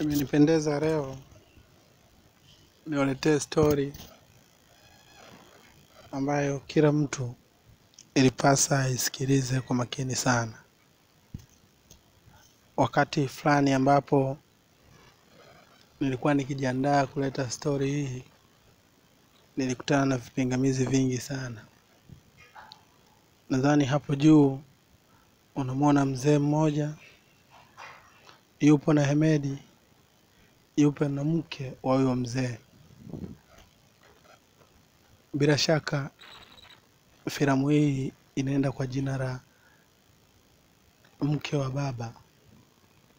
Imenipendeza leo niwaletee story ambayo kila mtu ilipasa aisikilize kwa makini sana. Wakati fulani ambapo nilikuwa nikijiandaa kuleta story hii, nilikutana na vipingamizi vingi sana. Nadhani hapo juu unamwona mzee mmoja, yupo na Hemedi, yupo na mke wa huyo mzee. Bila shaka filamu hii inaenda kwa jina la Mke wa Baba.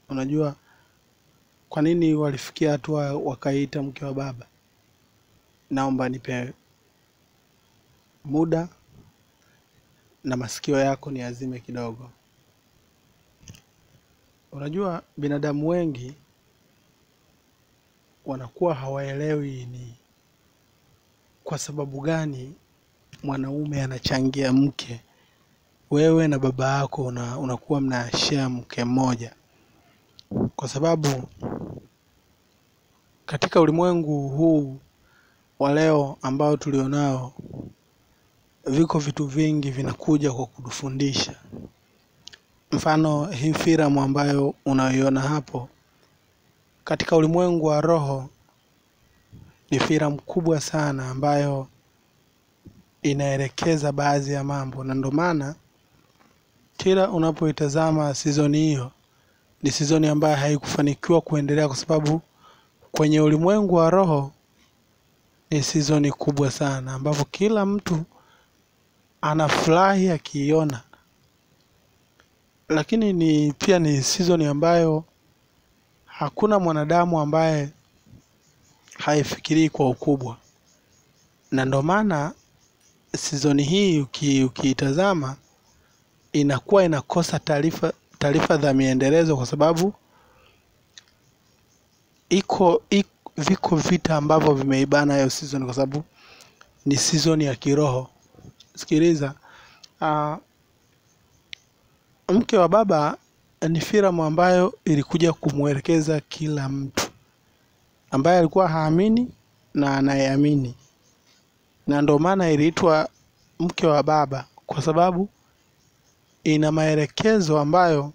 Unajua kwa nini walifikia hatua wakaita Mke wa Baba? Naomba nipe muda na masikio yako ni azime kidogo. Unajua binadamu wengi wanakuwa hawaelewi ni kwa sababu gani mwanaume anachangia mke. Wewe na baba yako unakuwa mnashare mke mmoja. Kwa sababu katika ulimwengu huu wa leo ambao tulionao, viko vitu vingi vinakuja kwa kutufundisha. Mfano hii filamu ambayo unaiona hapo, katika ulimwengu wa roho ni filamu kubwa sana ambayo inaelekeza baadhi ya mambo, na ndio maana kila unapoitazama season hiyo ni season ambayo haikufanikiwa kuendelea, kwa sababu kwenye ulimwengu wa roho ni season kubwa sana ambapo kila mtu anafurahi akiiona. Lakini pia ni season ambayo hakuna mwanadamu ambaye haifikirii kwa ukubwa, na ndio maana season hii ukiitazama inakuwa inakosa taarifa za miendelezo, kwa sababu viko vita ambavyo vimeibana hiyo season, kwa sababu ni season ya kiroho. Sikiliza, Mke wa Baba ni filamu ambayo ilikuja kumwelekeza kila mtu ambaye alikuwa haamini na anayeamini, na ndio maana iliitwa Mke wa Baba, kwa sababu ina maelekezo ambayo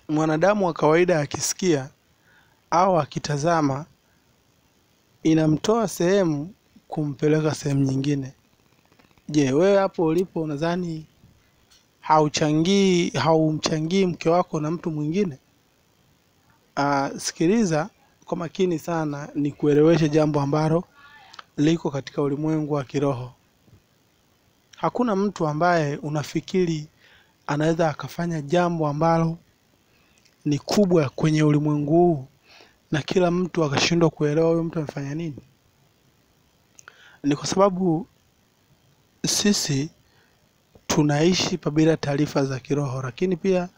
mwanadamu wa kawaida akisikia au akitazama inamtoa sehemu kumpeleka sehemu nyingine. Je, wewe hapo ulipo unadhani haumchangii mke wako na mtu mwingine? Sikiliza kwa makini sana ni kueleweshe jambo ambalo liko katika ulimwengu wa kiroho. Hakuna mtu ambaye unafikiri anaweza akafanya jambo ambalo ni kubwa kwenye ulimwengu huu na kila mtu akashindwa kuelewa huyo mtu amefanya nini. Ni kwa sababu sisi tunaishi bila taarifa za kiroho, lakini pia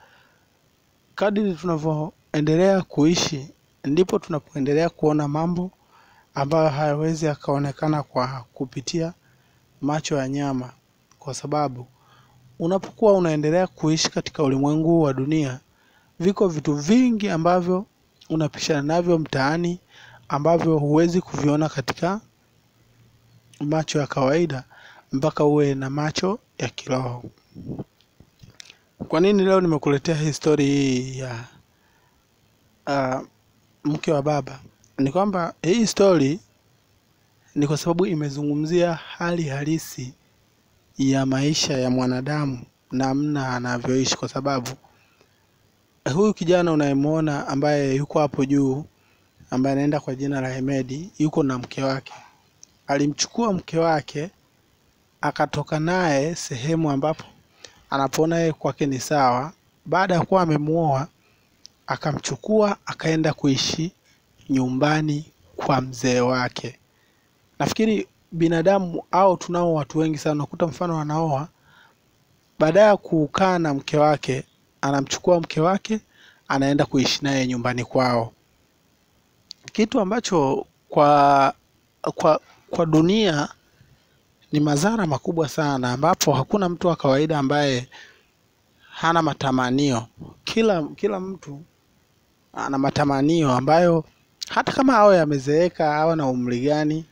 kadri tunavyoendelea kuishi ndipo tunapoendelea kuona mambo ambayo hayawezi yakaonekana kwa kupitia macho ya nyama. Kwa sababu unapokuwa unaendelea kuishi katika ulimwengu wa dunia, viko vitu vingi ambavyo unapishana navyo mtaani ambavyo huwezi kuviona katika macho ya kawaida mpaka uwe na macho ya kiroho. Kwa nini leo nimekuletea hii story hii ya Mke wa Baba? Ni kwamba hii story ni kwa sababu imezungumzia hali halisi ya maisha ya mwanadamu, namna anavyoishi. Kwa sababu huyu kijana unayemwona ambaye yuko hapo juu, ambaye anaenda kwa jina la Hemedi, yuko na mke wake. Alimchukua mke wake akatoka naye sehemu ambapo anapoona yeye kwake ni sawa. Baada ya kuwa amemuoa, akamchukua akaenda kuishi nyumbani kwa mzee wake. Nafikiri binadamu au tunao watu wengi sana unakuta mfano anaoa, baada ya kukaa na mke wake anamchukua mke wake anaenda kuishi naye nyumbani kwao, kitu ambacho kwa dunia ni madhara makubwa sana, ambapo hakuna mtu wa kawaida ambaye hana matamanio. Kila mtu ana matamanio ambayo hata kama awe yamezeeka au na umri gani,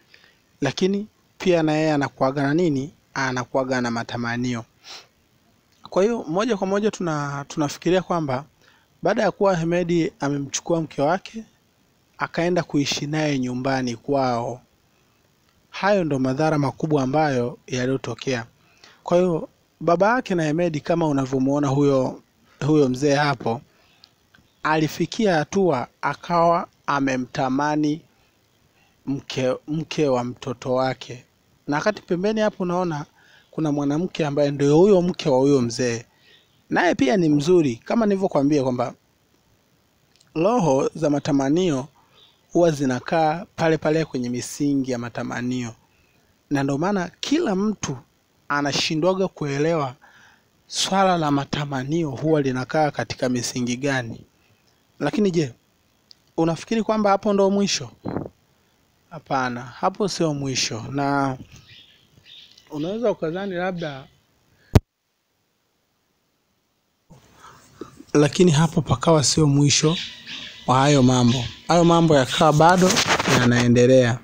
lakini pia na yeye anakuaga na nini, anakuaga na matamanio. Kwa hiyo moja kwa moja tunafikiria kwamba baada ya kuwa Hemedi amemchukua mke wake akaenda kuishi naye nyumbani kwao, hayo ndo madhara makubwa ambayo yaliyotokea. Kwa hiyo baba yake na Hemedi, kama unavyomuona huyo mzee hapo, alifikia hatua akawa amemtamani mke wa mtoto wake. Na wakati pembeni hapo unaona kuna mwanamke ambaye ndio huyo mke wa huyo mzee, naye pia ni mzuri. Kama nilivyokuambia kwamba roho za matamanio huwa zinakaa pale pale kwenye misingi ya matamanio, na ndio maana kila mtu anashindwaga kuelewa swala la matamanio huwa linakaa katika misingi gani. Lakini je, unafikiri kwamba hapo ndo mwisho? Hapana, hapo sio mwisho. Na unaweza ukadhani labda, lakini hapo pakawa sio mwisho wa hayo mambo. Hayo mambo yakawa bado yanaendelea.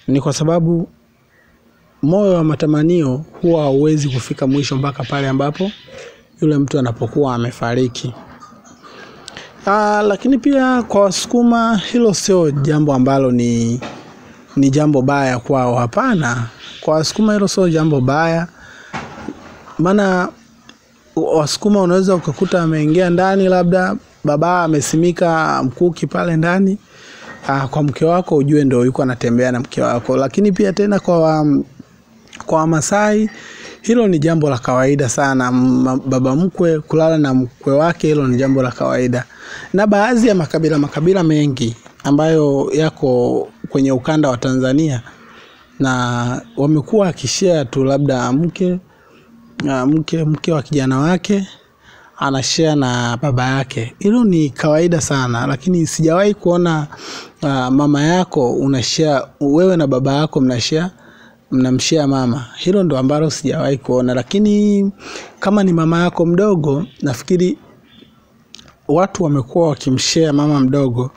Ni kwa sababu moyo wa matamanio huwa hauwezi kufika mwisho mpaka pale ambapo yule mtu anapokuwa amefariki. Lakini pia kwa Wasukuma hilo sio jambo ambalo ni jambo baya kwao. Hapana, kwa Wasukuma hilo sio jambo baya. Maana Wasukuma unaweza ukakuta ameingia ndani, labda baba amesimika mkuki pale ndani kwa mke wako, ujue ndio yuko anatembea na mke wako. Lakini pia tena kwa Masai hilo ni jambo la kawaida sana. Baba mkwe kulala na mkwe wake, hilo ni jambo la kawaida. Na baadhi ya makabila mengi ambayo yako kwenye ukanda wa Tanzania, na wamekuwa akishare tu, labda mke wa kijana wake anashare na baba yake. Hilo ni kawaida sana, lakini sijawahi kuona mama yako unashare, wewe na baba yako mnamshare mama. Hilo ndo ambalo sijawahi kuona. Lakini kama ni mama yako mdogo, nafikiri watu wamekuwa wakimshare mama mdogo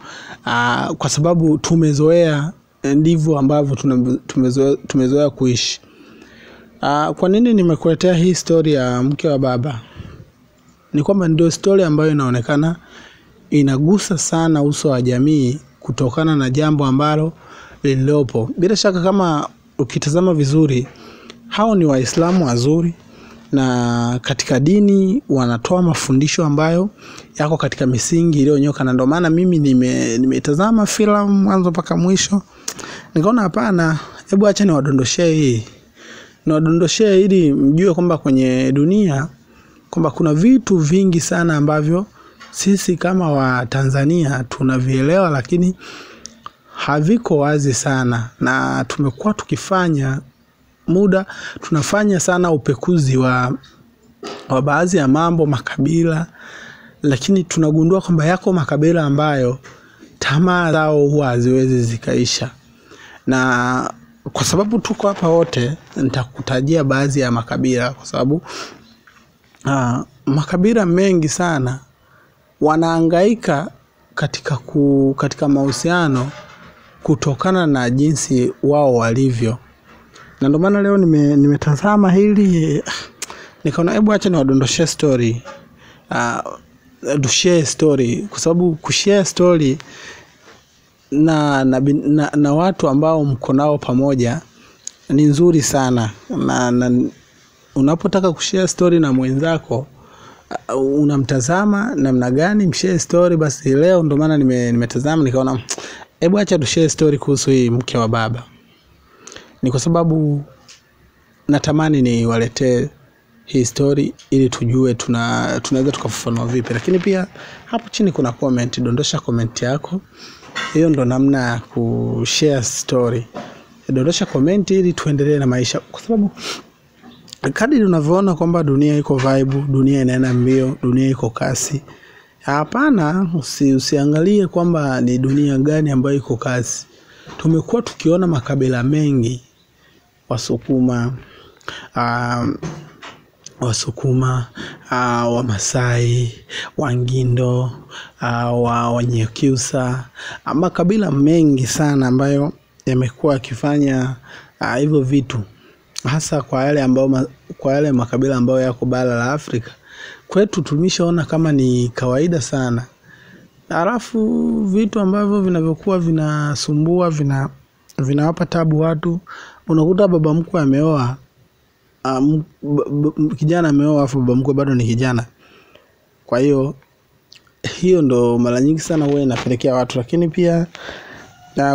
kwa sababu tumezoea, ndivyo ambavyo tumezoea kuishi. Kwa nini nimekuletea hii story ya mke wa baba? Ni kwamba ndio story ambayo inaonekana inagusa sana uso wa jamii kutokana na jambo ambalo lililopo. Bila shaka kama ukitazama vizuri, hao ni Waislamu wazuri, na katika dini wanatoa mafundisho ambayo yako katika misingi iliyonyoka. Na ndio maana mimi nimetazama filamu mwanzo mpaka mwisho, nikaona hapana, hebu acha niwadondoshee ili mjue kwamba kwenye dunia kwamba kuna vitu vingi sana ambavyo sisi kama wa Tanzania tunavielewa, lakini haviko wazi sana. Na tumekuwa tukifanya tunafanya sana upekuzi wa baadhi ya mambo makabila, lakini tunagundua kwamba yako makabila ambayo tamaa zao huwa haziwezi zikaisha. Na kwa sababu tuko hapa wote, nitakutajia baadhi ya makabila, kwa sababu makabila mengi sana wanahangaika katika mahusiano kutokana na jinsi wao walivyo. Na ndio maana leo nimetazama hili, nikaona hebu acha niwadondoshee story. Share story, kwa sababu kushare story na watu ambao mko nao pamoja ni nzuri sana. Na unapotaka kushare story na mwenzako, unamtazama namna gani mshare story. Basi leo ndio maana nimetazama nikaona hebu acha tushare story kuhusu hii mke wa baba. Ni kwa sababu natamani niwaletee hii story ili tujue tunaweza tukafafanua vipi. Lakini pia hapo chini kuna comment, dondosha comment yako. Hiyo ndo namna ya kushare story. Dondosha comment ili tuendelee na maisha, kwa sababu kadri unavyoona kwamba dunia iko vibe, dunia inaenda mbio, dunia iko kasi. Hapana, usiangalie kwamba ni dunia gani ambayo iko kasi. Tumekuwa tukiona makabila mengi, Wasukuma, Wasukuma, Wamasai, Wangindo, Wanyakyusa, makabila mengi sana ambayo yamekuwa yakifanya hivyo vitu, hasa kwa yale makabila ambayo yako bara la Afrika. Kwetu tumeshaona kama ni kawaida sana. Alafu vitu ambavyo vinavyokuwa vinasumbua, vinawapa tabu watu. Unakuta baba mkwe ameoa, kijana ameoa afu baba mkwe bado ni kijana. Kwa hiyo ndo mara nyingi sana huwa inapelekea watu. Lakini pia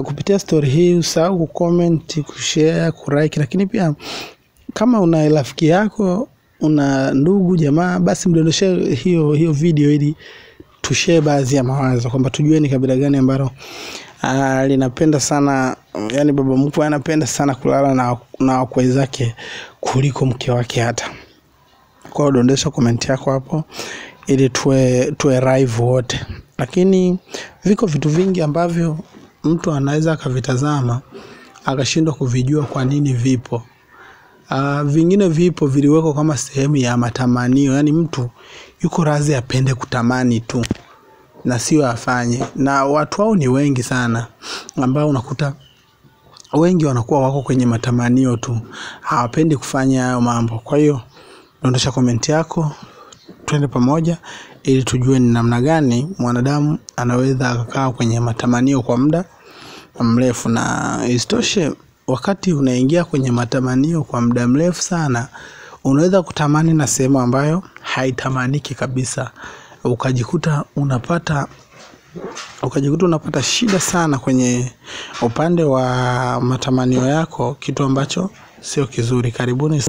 kupitia story hii usahau kucomment, kushare, kulike. Lakini pia kama una rafiki yako, una ndugu jamaa, basi mdondoshe hiyo video ili tushare baadhi ya mawazo kwamba tujue ni kabila gani ambalo linapenda sana, yani baba mkwe anapenda sana kulala na wakwe zake kuliko mke wake hata. Kwa hiyo dondosha comment yako hapo ili tuwe live wote. Lakini viko vitu vingi ambavyo mtu anaweza akavitazama akashindwa kuvijua kwa nini vipo. Vingine vipo viliwekwa kama sehemu ya matamanio, yani mtu yuko radhi apende kutamani tu na sio afanye. Na watu hao ni wengi sana ambao unakuta wengi wanakuwa wako kwenye matamanio tu, hawapendi kufanya hayo mambo. Kwa hiyo dondosha comment yako, twende pamoja ili tujue ni namna gani mwanadamu anaweza akakaa kwenye matamanio kwa muda mrefu. Na isitoshe, wakati unaingia kwenye matamanio kwa muda mrefu sana, unaweza kutamani na sehemu ambayo haitamaniki kabisa, ukajikuta unapata shida sana kwenye upande wa matamanio yako, kitu ambacho sio kizuri. Karibuni.